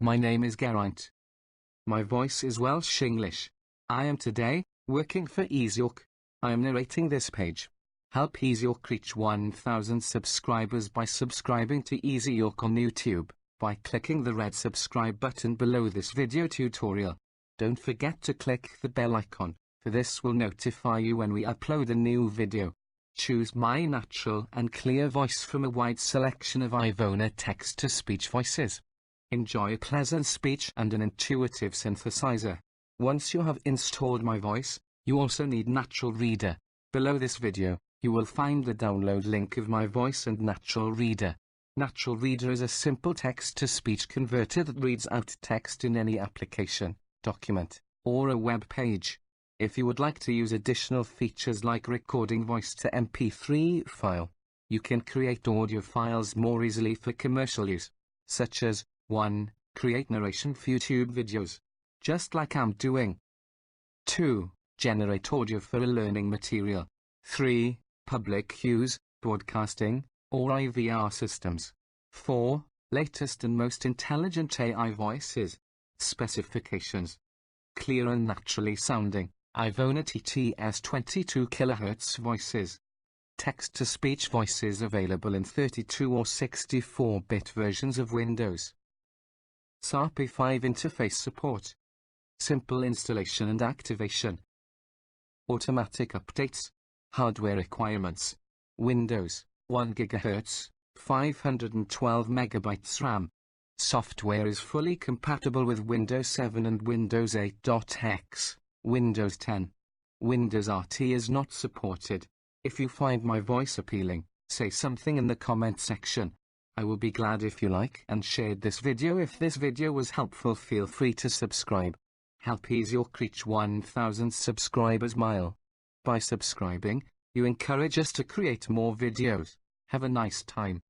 My name is Geraint. My voice is Welsh English. I am today working for {ISIOC. I am narrating this page. Help {ISIOC reach 1,000 subscribers by subscribing to {ISIOC on YouTube, by clicking the red subscribe button below this video tutorial. Don't forget to click the bell icon, for this will notify you when we upload a new video. Choose my natural and clear voice from a wide selection of Ivona text-to-speech voices. Enjoy a pleasant speech and an intuitive synthesizer. Once you have installed my voice, you also need Natural Reader. Below this video, you will find the download link of my voice and Natural Reader. Natural Reader is a simple text-to-speech converter that reads out text in any application, document, or a web page. If you would like to use additional features like recording voice to MP3 file, you can create audio files more easily for commercial use, such as 1. Create narration for YouTube videos, just like I'm doing. 2. Generate audio for a learning material. 3. Public use, broadcasting, or IVR systems. 4. Latest and most intelligent AI voices. Specifications: clear and naturally sounding Ivona TTS 22 kHz voices. Text-to-speech voices available in 32 or 64-bit versions of Windows. {SHAREE 5 interface support. Simple installation and activation. Automatic updates. Hardware requirements: Windows, 1 GHz, 512 MB RAM. Software is fully compatible with Windows 7 and Windows 8.x. Windows 10. Windows RT is not supported. If you find my voice appealing, say something in the comment section. I will be glad if you like and shared this video. If this video was helpful, feel free to subscribe. Help {ISIOC reach 1,000 subscribers mile. By subscribing, you encourage us to create more videos. Have a nice time.